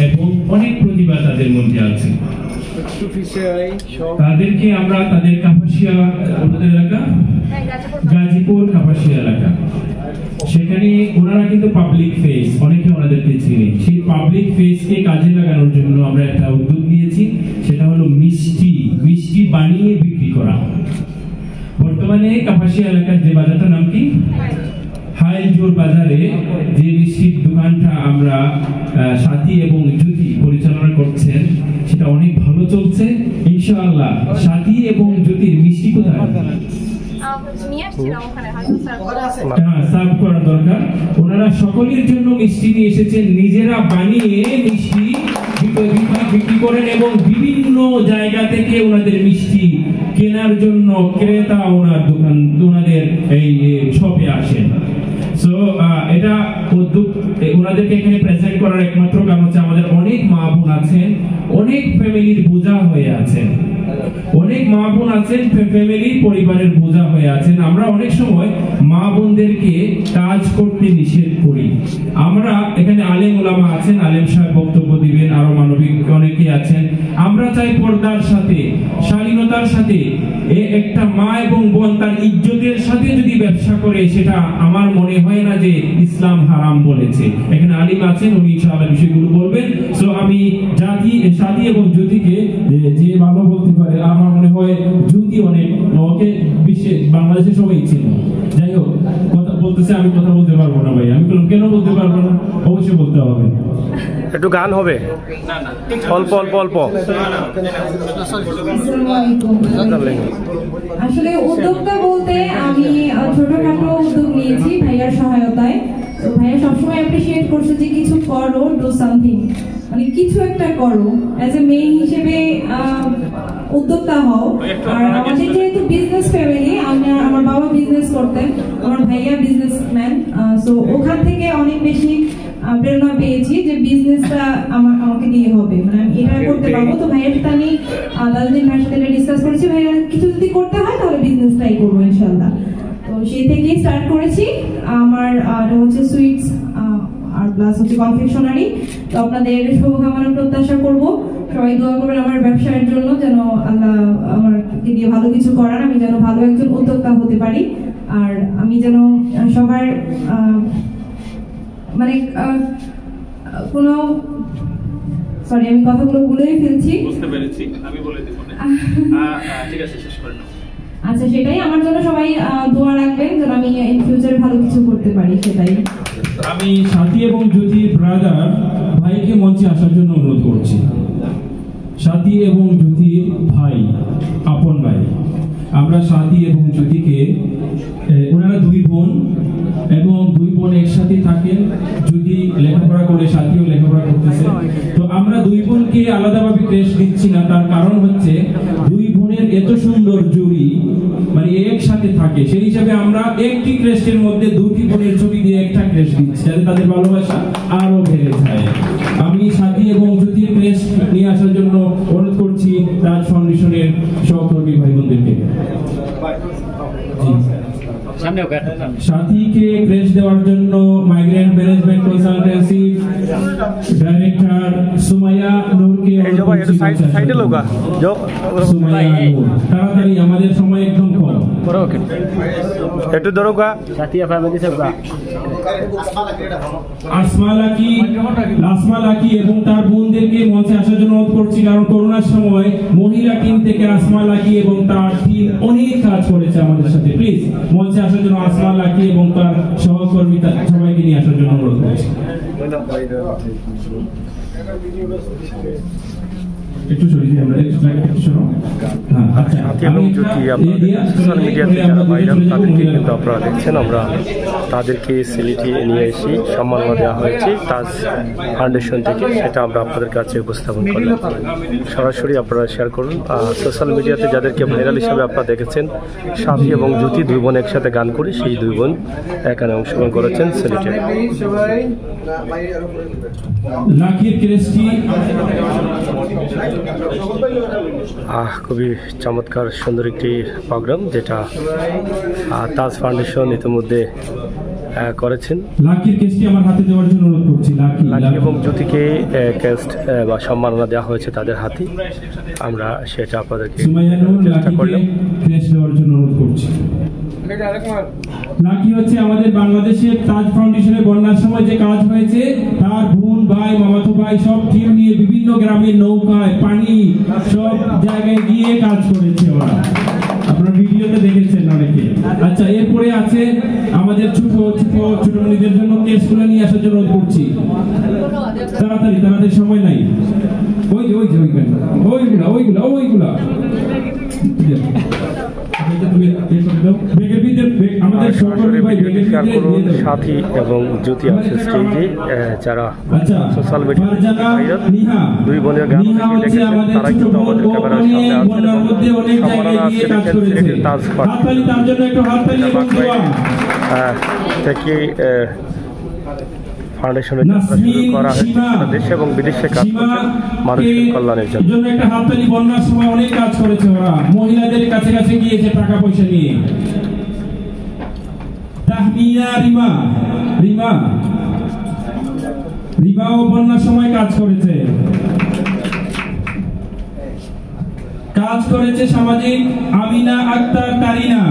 এবং অনেক প্রতিভা তাদের মধ্যে আছে। তাদেরকে আমরা তাদের কাপাসিয়া এলাকা, গাজীপুর কাপাসিয়া এলাকা, সেখানে ওনারা কিন্তু পাবলিক ফেস, অনেকে ওনাদেরকে চিনে। সেই পাবলিক ফেসকে কাজে লাগানোর জন্য আমরা একটা উদ্যোগ নিয়েছি, সেটা হলো মিষ্টি বানিয়ে বিক্রি করা। বর্তমানে কাপাসিয়া এলাকার যে বাজারটার নাম কি, হাইজোর বাজারে যে মিষ্টির দোকানটা আমরা সাথী এবং জ্যোতি পরিচালনা করছেন, সেটা অনেক ভালো চলছে ইনশাআল্লাহ। সাথী এবং জ্যোতির মিষ্টি কোথায় সার্ভ করা দরকার। ওনারা সকলের জন্য মিষ্টি নিয়ে এসেছেন, নিজেরা বানিয়ে মিষ্টি বিক্রি করেন এবং বিভিন্ন জায়গা থেকে ওনাদের মিষ্টি কেনার জন্য ক্রেতা ওনাদের এই শপে আসেন। সো এটা উদ্যোগ ওনাদেরকে এখানে প্রেজেন্ট করার একমাত্র কারণ হচ্ছে আমাদের অনেক মা বোন আছেন, অনেক ফ্যামিলির বোঝা হয়ে আছেন, অনেক মা বোন আছেন ফ্যামিলির পরিবারের বোঝা হয়ে আছেন। আমরা অনেক সময় মা বোনদেরকে কাজ করতে নিষেধ করি। আমরা এখানে আলেম ওলামা আছেন, আলেম সাহেব বক্তব্য দিবেন, আরো মানবিক অনেকে আছেন। আমরা চাই পর্দার সাথে, শালীনতার সাথে একটা মা এবং বোন তার ইজ্জতের সাথে যদি ব্যবসা করে, সেটা আমার মনে হয় না যে ইসলাম হারাম বলেছে। এখানে আলিম আছেন, উনি ইনশাআল্লাহ বিষয়গুলো বলবেন। সো আমি সাথী এবং জ্যোতিকে যে ভালো বলতে পারে, আমার মনে হয় জ্যোতি অনেক, ওকে বিশ্বে বাংলাদেশে সবাই ছিল। যাই হোক, কথা বলতেছে, আমি কথা বলতে পারবো না ভাই। আমি কেন বলতে পারবো না? অবশ্যই বলতে হবে। একটু গান হবে, অল্প অল্প অল্প। আসলে উদ্যোগটা বলতে আমি ছোটখাটো উদ্যোগ নিয়েছি ভাইয়ার সহায়তায়। তো ভাইয়া সবসময় অ্যাপ্রিশিয়েট করছে যে কিছু করো, ডু সামথিং, মানে কিছু একটা করো, অ্যাজ এ মেয়ে হিসেবে উদ্যোক্তা হও। আর আমাদের যেহেতু বিজনেস ফ্যামিলি, আমার বাবা বিজনেস করতেন, আমার ভাইয়া বিজনেসম্যান, সো ওখান থেকে অনেক বেশি প্রেরণা পেয়েছি যে বিজনেসটা আমাকে দিয়ে হবে, মানে আমি এটা করতে পারবো। তো ভাইয়ের সাথে আমি দাদুদিন ভাইয়ের সাথে ডিসকাস করেছি, ভাইয়া কিছু যদি করতে হয় তাহলে বিজনেসটাই করবো ইনশাল্লাহ। তো সেই থেকেই স্টার্ট করেছি। আমার হচ্ছে সুইটস আর প্লাস হচ্ছে কনফেকশনারি। তো আপনাদের শুভকামনা প্রত্যাশা করব, সবাই দোয়া করবেন আমার ব্যবসার জন্য, যেন আল্লাহ আমাকে দিয়ে ভালো কিছু করান, আমি যেন ভালো একজন উদ্যোক্তা হতে পারি। আর আমি যেন সবার মানে কোনো সরি, আমি কথাগুলো ভুলেই ফেলছি। বুঝতে পেরেছি, আমি বলে দেব। ঠিক আছে, শেষ করে নাও। আচ্ছা, সেটাই আমার জন্য সবাই দোয়া রাখবেন যেন আমি ইন ফিউচারে ভালো কিছু করতে পারি, সেটাই। আমি সাথী এবং জ্যোতির ব্রাদার ভাইকে মঞ্চে আসার জন্য অনুরোধ করছি। সাথী এবং জ্যোতির ভাই, আপন ভাই। আমরা সাথী এবং জ্যোতিকে, ওনারা দুই বোন এবং দুই বোন একসাথে থাকেন। জ্যোতি লেখাপড়া করে, সাথীও লেখাপড়া করতেছে। তো আমরা দুই বোনকে আলাদাভাবে ক্রেশ দিচ্ছি না, তার কারণ হচ্ছে দুই বোনের এত সুন্দর জুড়ি মানে একসাথে থাকে, সেই হিসাবে আমরা একটি ক্রেস্টের মধ্যে দুটি বোনের ছবি দিয়ে একটা ক্রেশ দিচ্ছি, যাতে তাদের ভালোবাসা আরো বেড়ে যায়। আমি সাথী এবং জ্যোতির ক্রেশ নিয়ে আসার জন্য অনুরোধ করছি রাজ ফাউন্ডেশনের সহকর্মী ভাই বোনদেরকে। সাথীকে ক্রেশ দেওয়ার জন্য migrant management consultancy director Sumaiya নূরকে তাড়াতাড়ি, আমাদের সময় একদম কম। একটু ধরো গা, আসমা লাকি এবং তার বোনদেরকে মঞ্চে আসার জন্য অনুরোধ করছি, কারণ করোনার সময় মহিলা টিম থেকে আসমা লাকি এবং তার টিম অনেক কাজ করেছে আমাদের সাথে। প্লিজ মঞ্চে আসার জন্য আসমা লাকি এবং তার সহকর্মী সবাইকে নিয়ে আসার জন্য অনুরোধ করছি। একটু সরিয়ে আমরা একটু শোনো। সোশ্যাল মিডিয়াতে যারা ভাইরাল তাদেরকে কিন্তু আপনারা দেখছেন, আমরা তাদেরকে সিলেটে নিয়ে এসে সম্মান দেওয়া হয়েছে তাজ ফাউন্ডেশন থেকে, সেটা আমরা আপনাদের কাছে উপস্থাপন করলাম। সরাসরি আপনারা শেয়ার করুন। সোশ্যাল মিডিয়াতে যাদেরকে ভাইরাল হিসাবে আপনারা দেখেছেন, সাথী এবং জ্যোতি দুই বোন একসাথে গান করে, সেই দুই বোন এখানে অংশগ্রহণ করেছেন সিলেটে। খুবই চমৎকার সুন্দর একটি প্রোগ্রাম, যেটা তাজ ফাউন্ডেশন ইতিমধ্যে করেছেন। লাকির কেসটি আমার হাতে দেওয়ার জন্য অনুরোধ করছি। লাকি এবং জ্যোতিকে ক্রেস্ট বা সম্মাননা দেওয়া হয়েছে তাদের হাতে, আমরা সেটা আপনাদেরকে চেষ্টা করলাম। ক্রেস্ট দেওয়ার জন্য অনুরোধ করছি। লাকি হচ্ছে আমাদের বাংলাদেশের তাজ ফাউন্ডেশনের বন্যার সময় যে কাজ হয়েছে, তার বোন ভাই মামাতো ভাই সব টিম নিয়ে বিভিন্ন গ্রামের নৌকায় পানি সব জায়গায় গিয়ে কাজ করেছে ওরা, আপনারা ভিডিওতে দেখেছেন অনেকে। আচ্ছা, এরপরে আছে আমাদের ছোট মনিদের জন্য কেসগুলো নিয়ে আসার জন্য অনুরোধ করছি। তাড়াতাড়ি সময় নাই। ওইগুলা সাথী এবং জ্যোতি আছে স্টেজে, যারা সোশ্যাল মিডিয়া দুই বোনের গান দেখেছেন, তারা কিন্তু আমাদের ক্যামেরার সামনে আছে। তাজ থেকে ফাউন্ডেশনের যাত্রা শুরু করা হয়েছে দেশ এবং বিদেশে কাজ করছেন মানুষের কল্যাণের জন্য। একটা হাততালি, বন্যার সময় অনেক কাজ করেছে ওরা, মহিলাদের কাছে গিয়েছে টাকা পয়সা নিয়ে। তাহমিয়া রিমাও বন্যার সময় কাজ করেছে সামাজিক আমিনা আক্তার তারিনা।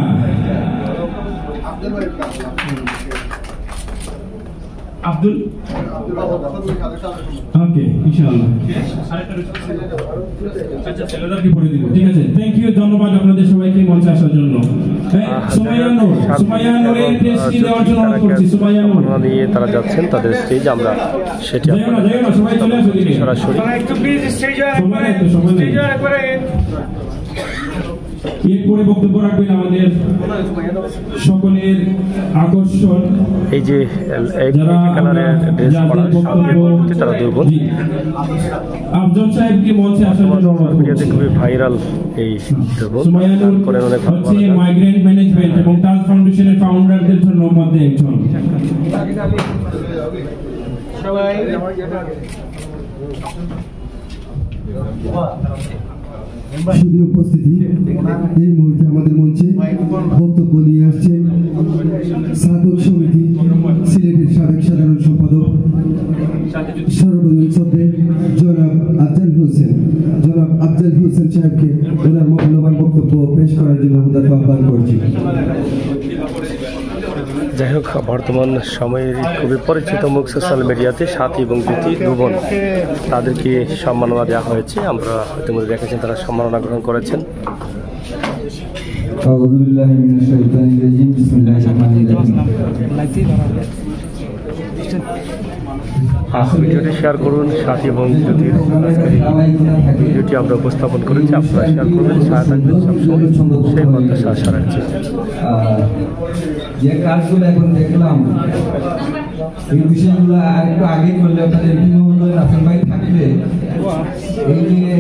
আব্দুল ওকে ইনশাআল্লাহ আচ্ছা ছেলেদেরকে পড়ে দিব, ঠিক আছে। থ্যাংক ইউ, ধন্যবাদ আপনাদের সবাইকে মঞ্চে আসার জন্য। সুমাইয়া নূরের টেস্টি দেওয়ার জন্য অনুরোধ করছি। সুমাইয়া নূর নিয়ে তারা যাচ্ছেন তাদের স্টেজ, আমরা সেটি সবাই চলে আসুন সরাসরি। এরপরে বক্তব্য রাখবেন আমাদের সকলের আকর্ষণ, এই যে কালারের ড্রেস পরা তারা দুই বোন আফজল সাহেবকে মঞ্চে আসার জন্য অনুরোধ করছি। খুবই ভাইরাল এই সুমাইয়া নূর হচ্ছে মাইগ্রেন্ট ম্যানেজমেন্ট এবং তাজ ফাউন্ডেশনের ফাউন্ডারদের জন্য মধ্যে একজন। সবাই শুধু উপস্থিতি, এই মুহূর্তে আমাদের মঞ্চে বক্তব্য নিয়ে আসছেন সাধক সমিতি সিলেটের সাবেক সাধারণ সম্পাদক সর্বজন শ্রদ্ধে জনাব আফজাল হোসেন সাহেবকে ওনার মূল্যবান বক্তব্য পেশ করার জন্য আহ্বান করছি। যাই হোক, বর্তমান সময়ের খুবই পরিচিত মুখ সোশ্যাল মিডিয়াতে সাথী এবং জ্যোতি দুবোন, তাদেরকে সম্মাননা দেওয়া হয়েছে। আমরা ইতিমধ্যে দেখেছেন তারা সম্মাননা গ্রহণ করেছেন। ভিডিওটি শেয়ার করুন, সাথী এবং জ্যোতির ভিডিওটি আমরা উপস্থাপন করেছি, আপনারা শেয়ার করবেন, সাথে থাকবেন সবসময়, সেই প্রত্যাশা আশা রাখছি। যে কাজগুলো এখন দেখলাম, এই বিষয়গুলো আরেকটু আগে করলে আপনাদের থাকলে এই নিয়ে